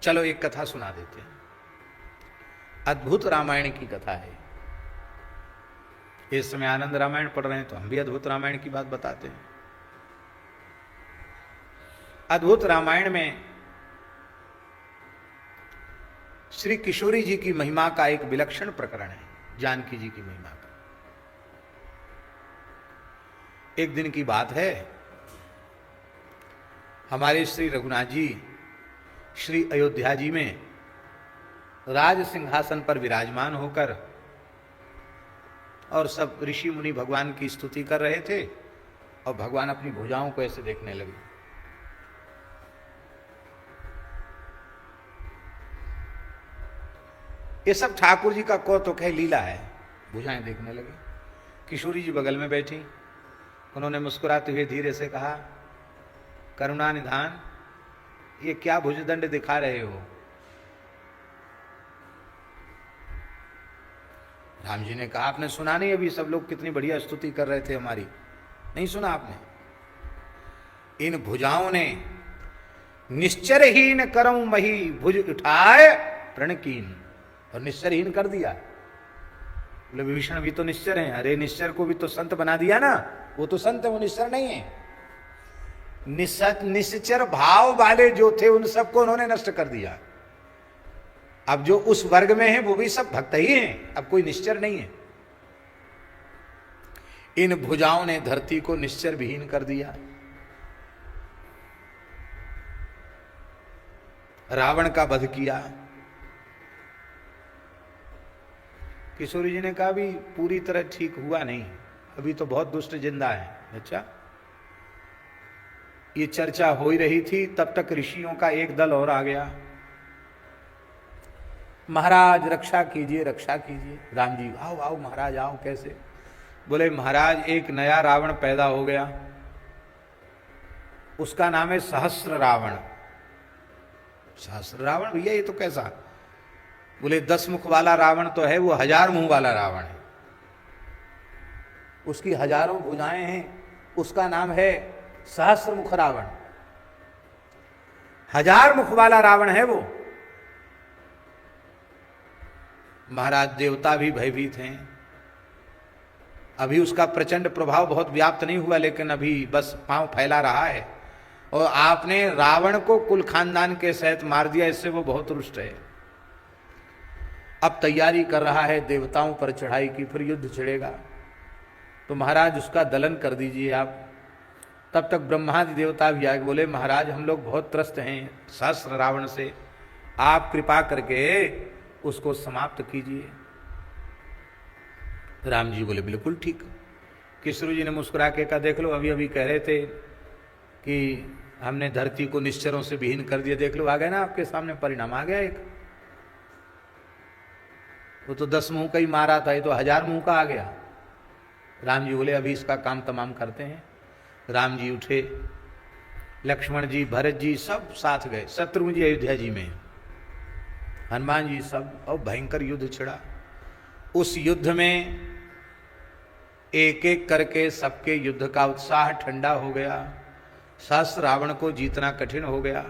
चलो एक कथा सुना देते हैं। अद्भुत रामायण की कथा है। इस समय आनंद रामायण पढ़ रहे हैं तो हम भी अद्भुत रामायण की बात बताते हैं। अद्भुत रामायण में श्री किशोरी जी की महिमा का एक विलक्षण प्रकरण है, जानकी जी की महिमा का। एक दिन की बात है, हमारे श्री रघुनाथ जी श्री अयोध्या जी में राज सिंहासन पर विराजमान होकर और सब ऋषि मुनि भगवान की स्तुति कर रहे थे और भगवान अपनी भुजाओं को ऐसे देखने लगे। ये सब ठाकुर जी का कौतुक है, लीला है। भुजाएं देखने लगे। किशोरी जी बगल में बैठी, उन्होंने मुस्कुराते हुए धीरे से कहा, करुणा निधान, ये क्या भुजदंड दिखा रहे हो? राम जी ने कहा, आपने सुना नहीं अभी सब लोग कितनी बढ़िया स्तुति कर रहे थे हमारी? नहीं सुना आपने? इन भुजाओं ने निश्चरहीन करऊं मही भुज उठाए प्रणकीन, और निश्चरहीन कर दिया। बोले विभीषण भी तो निश्चर हैं। अरे निश्चर को भी तो संत बना दिया ना, वो तो संत है, वो निश्चर नहीं है। निश्चर भाव वाले जो थे उन सबको उन्होंने नष्ट कर दिया। अब जो उस वर्ग में है वो भी सब भक्त ही हैं, अब कोई निश्चर नहीं है। इन भुजाओं ने धरती को निश्चर विहीन कर दिया। रावण का वध किया। किशोरी जी ने कहा, भी पूरी तरह ठीक हुआ नहीं, अभी तो बहुत दुष्ट जिंदा है। अच्छा, ये चर्चा हो ही रही थी, तब तक ऋषियों का एक दल और आ गया। महाराज रक्षा कीजिए, रक्षा कीजिए। राम जी, आओ आओ महाराज आओ। कैसे? बोले महाराज एक नया रावण पैदा हो गया, उसका नाम है सहस्र रावण। सहस्र रावण? भैया ये तो कैसा? बोले 10 मुख वाला रावण तो है, वो 1000 मुंह वाला रावण है। उसकी हजारों भुजाएं हैं, उसका नाम है सहस्र मुख रावण। 1000 मुख वाला रावण है वो। महाराज देवता भी भयभीत हैं। अभी उसका प्रचंड प्रभाव बहुत व्याप्त नहीं हुआ, लेकिन अभी बस पांव फैला रहा है। और आपने रावण को कुल खानदान के सहित मार दिया, इससे वो बहुत रुष्ट है। अब तैयारी कर रहा है देवताओं पर चढ़ाई की, फिर युद्ध छिड़ेगा। तो महाराज उसका दलन कर दीजिए आप। तब तक ब्रह्मादि देवता भी आए, बोले महाराज हम लोग बहुत त्रस्त हैं सहस्र रावण से, आप कृपा करके उसको समाप्त कीजिए। राम जी बोले बिल्कुल ठीक। किशोरी जी ने मुस्कुरा के कहा, देख लो अभी अभी कह रहे थे कि हमने धरती को निश्चरों से विहीन कर दिया, देख लो आ गया ना आपके सामने, परिणाम आ गया एक। वो तो 10 मुंह का ही मारा था, ये तो 1000 मुंह का आ गया। राम जी बोले अभी इसका काम तमाम करते हैं। राम जी उठे, लक्ष्मण जी भरत जी सब साथ गए, शत्रुघ्न जी अयोध्या जी में, हनुमान जी सब, और भयंकर युद्ध छिड़ा। उस युद्ध में एक एक करके सबके युद्ध का उत्साह ठंडा हो गया। सहस्र रावण को जीतना कठिन हो गया।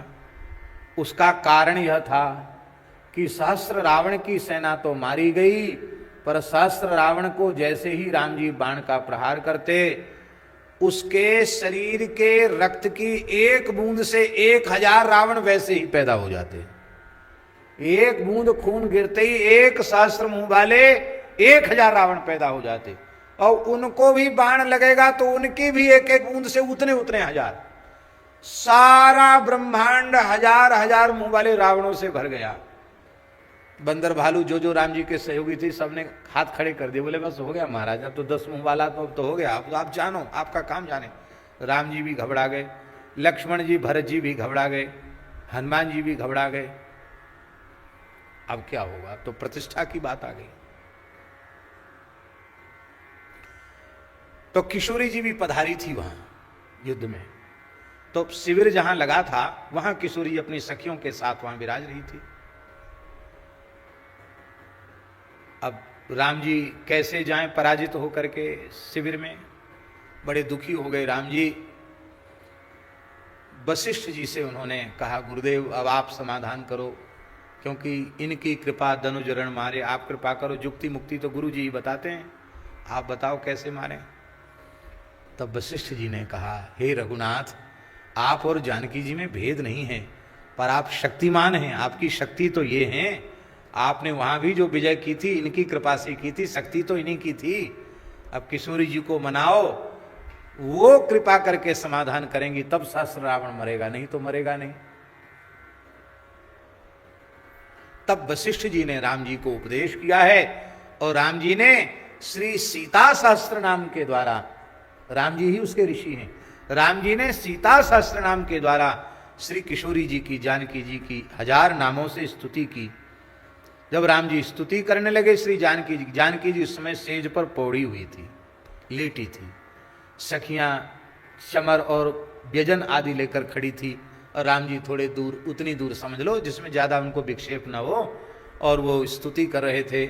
उसका कारण यह था कि सहस्र रावण की सेना तो मारी गई, पर सहस्र रावण को जैसे ही राम जी बाण का प्रहार करते, उसके शरीर के रक्त की एक बूंद से 1000 रावण वैसे ही पैदा हो जाते। एक बूंद खून गिरते ही 1 सहस्र मुंह वाले 1000 रावण पैदा हो जाते, और उनको भी बाण लगेगा तो उनकी भी एक एक बूंद से उतने उतने हजार। सारा ब्रह्मांड 1000 मुंह वाले रावणों से भर गया। बंदर भालू जो राम जी के सहयोगी थी, सबने हाथ खड़े कर दिए, बोले बस हो गया महाराज, अब तो 10 मुंह वाला तो हो गया, अब तो आप जानो, आपका काम जाने। राम जी भी घबरा गए, लक्ष्मण जी भरत जी भी घबरा गए, हनुमान जी भी घबरा गए। अब क्या होगा? तो प्रतिष्ठा की बात आ गई। तो किशोरी जी भी पधारी थी वहां युद्ध में। तो शिविर जहां लगा था वहां किशोरी अपनी सखियों के साथ वहां विराज रही थी। अब राम जी कैसे जाएं पराजित होकर के शिविर में? बड़े दुखी हो गए राम जी। वशिष्ठ जी से उन्होंने कहा, गुरुदेव अब आप समाधान करो, क्योंकि इनकी कृपा धनुज रण मारे, आप कृपा करो। जुक्ति मुक्ति तो गुरु जी ही बताते हैं, आप बताओ कैसे मारे। तब वशिष्ठ जी ने कहा, हे रघुनाथ, आप और जानकी जी में भेद नहीं है, पर आप शक्तिमान हैं, आपकी शक्ति तो ये है, आपने वहां भी जो विजय की थी इनकी कृपा से की थी, शक्ति तो इन्हीं की थी। अब किशोरी जी को मनाओ, वो कृपा करके समाधान करेंगी, तब सहस्त्र रावण मरेगा, नहीं तो मरेगा नहीं। तब वशिष्ठ जी ने राम जी को उपदेश किया है, और राम जी ने श्री सीता सहस्त्र नाम के द्वारा, राम जी ही उसके ऋषि हैं, राम जी ने सीता सहस्त्र नाम के द्वारा श्री किशोरी जी की, जानकी जी की 1000 नामों से स्तुति की। जब राम जी स्तुति करने लगे श्री जानकी जी उस समय सेज पर पौड़ी हुई थी, लेटी थी। सखियां चमर और व्यजन आदि लेकर खड़ी थी, और राम जी थोड़े दूर, उतनी दूर समझ लो जिसमें ज्यादा उनको विक्षेप न हो, और वो स्तुति कर रहे थे।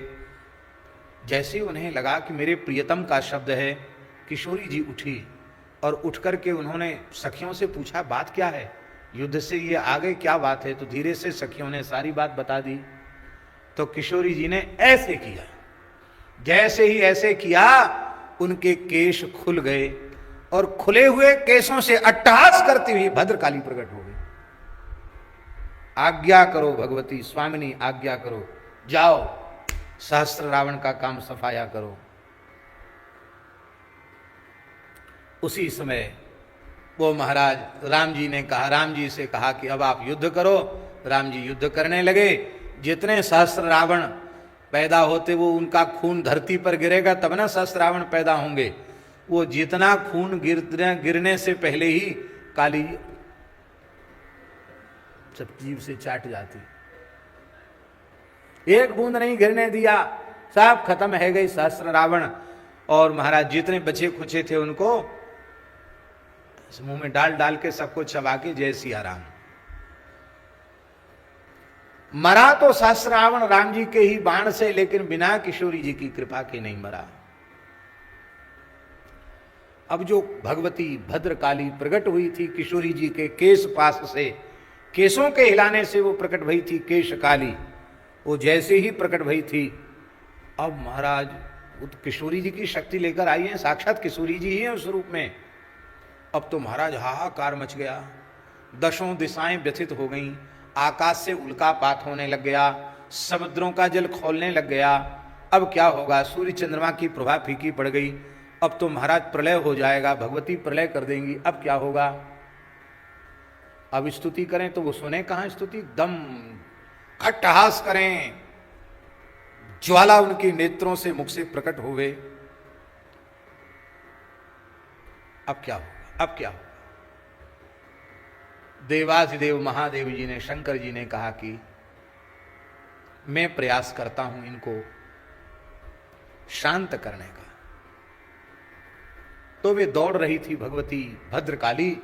जैसे ही उन्हें लगा कि मेरे प्रियतम का शब्द है, किशोरी जी उठी, और उठ करके उन्होंने सखियों से पूछा, बात क्या है, युद्ध से ये आगे क्या बात है। तो धीरे से सखियों ने सारी बात बता दी। तो किशोरी जी ने ऐसे किया, जैसे ही ऐसे किया उनके केश खुल गए, और खुले हुए केशों से अट्टहास करती हुई भद्रकाली प्रकट हो गई। आज्ञा करो भगवती, स्वामिनी आज्ञा करो, जाओ सहस्त्र रावण का काम सफाया करो। उसी समय वो महाराज राम जी ने कहा, राम जी से कहा कि अब आप युद्ध करो। राम जी युद्ध करने लगे। जितने सहस्त्र रावण पैदा होते, वो उनका खून धरती पर गिरेगा तब ना सहस्त्र रावण पैदा होंगे। वो जितना खून गिरने से पहले ही काली सब जीव से चाट जाती, एक बूंद नहीं गिरने दिया, सब खत्म है गई सहस्त्र रावण। और महाराज जितने बचे खुचे थे उनको मुंह में डाल डाल के सबको चबा के जय सिया राम। मरा तो सहस्त्र रावण राम जी के ही बाण से, लेकिन बिना किशोरी जी की कृपा के नहीं मरा। अब जो भगवती भद्रकाली प्रकट हुई थी किशोरी जी के केश पास से, केशों के हिलाने से वो प्रकट भई थी केश काली, वो जैसे ही प्रकट भई थी, अब महाराज किशोरी जी की शक्ति लेकर आई है, साक्षात किशोरी जी ही है उस रूप में। अब तो महाराज हाहाकार मच गया, दशों दिशाएं व्यथित हो गईं, आकाश से उल्कापात होने लग गया, समुद्रों का जल खौलने लग गया। अब क्या होगा, सूर्य चंद्रमा की प्रभा फीकी पड़ गई, अब तो महाराज प्रलय हो जाएगा, भगवती प्रलय कर देंगी, अब क्या होगा। अब स्तुति करें तो वो सुने कहां स्तुति, दम अट्टहास करें, ज्वाला उनकी नेत्रों से मुख से प्रकट हो गए। अब क्या होगा, अब क्या होगा। देवाधिदेव महादेव जी ने, शंकर जी ने कहा कि मैं प्रयास करता हूं इनको शांत करने का। तो वे दौड़ रही थी भगवती भद्रकाली,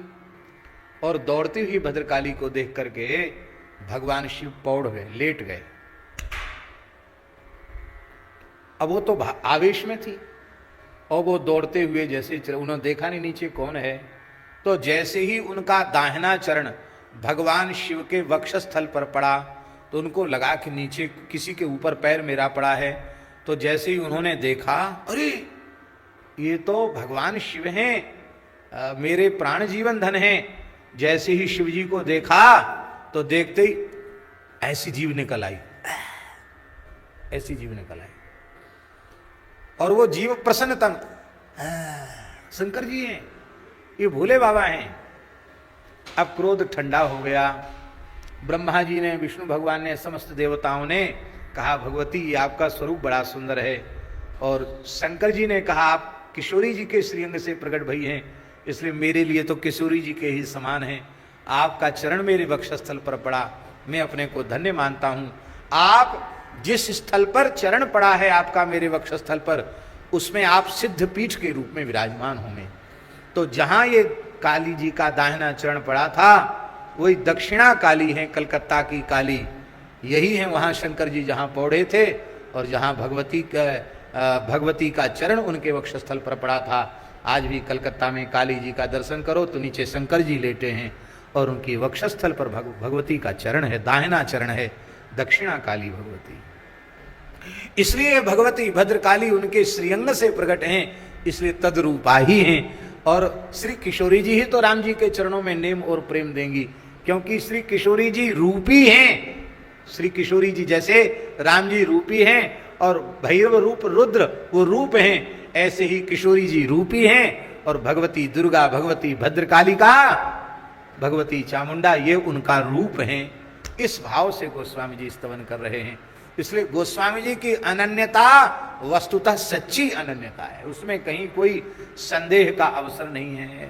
और दौड़ती हुई भद्रकाली को देख करके भगवान शिव पौड़ गए, लेट गए। अब वो तो आवेश में थी, और वो दौड़ते हुए जैसे उन्होंने देखा नहीं नीचे कौन है, तो जैसे ही उनका दाहिना चरण भगवान शिव के वक्षस्थल पर पड़ा, तो उनको लगा कि नीचे किसी के ऊपर पैर मेरा पड़ा है। तो जैसे ही उन्होंने देखा, अरे ये तो भगवान शिव हैं, मेरे प्राण जीवन धन हैं। जैसे ही शिव जी को देखा तो देखते ही ऐसी जीव निकल आई, ऐसी जीव निकल आई, और वो जीव प्रसन्नतम शंकर जी हैं, ये भोले बाबा हैं। अब क्रोध ठंडा हो गया। ब्रह्मा जी ने, विष्णु भगवान ने, समस्त देवताओं ने कहा, भगवती ये आपका स्वरूप बड़ा सुंदर है। और शंकर जी ने कहा, आप किशोरी जी के श्रीअंग से प्रकट भई हैं, इसलिए मेरे लिए तो किशोरी जी के ही समान हैं। आपका चरण मेरे वक्षस्थल पर पड़ा, मैं अपने को धन्य मानता हूं। आप जिस स्थल पर चरण पड़ा है आपका मेरे वक्षस्थल पर, उसमें आप सिद्ध पीठ के रूप में विराजमान होंगे। तो जहां ये काली जी का दाहिना चरण पड़ा था, वही दक्षिणा काली है, कलकत्ता की काली यही है। वहां शंकर जी जहां पौड़े थे, और जहां भगवती का चरण उनके वक्षस्थल पर पड़ा था। आज भी कलकत्ता में काली जी का दर्शन करो तो नीचे शंकर जी लेटे हैं, और उनकी वक्षस्थल पर भगवती का चरण है, दाहिना चरण है, दक्षिणा काली भगवती। इसलिए भगवती भद्रकाली उनके श्रीअंग से प्रकट हैं, इसलिए तद्रूपा ही हैं। और श्री किशोरी जी ही तो राम जी के चरणों में नेम और प्रेम देंगी, क्योंकि श्री किशोरी जी रूपी हैं। श्री किशोरी जी जैसे राम जी रूपी हैं और भैरव रूप रुद्र वो रूप हैं, ऐसे ही किशोरी जी रूपी हैं और भगवती दुर्गा, भगवती भद्रकालिका, भगवती चामुंडा ये उनका रूप हैं। इस भाव से गोस्वामी जी स्तवन कर रहे हैं। इसलिए गोस्वामी जी की अनन्यता वस्तुतः सच्ची अनन्यता है, उसमें कहीं कोई संदेह का अवसर नहीं है।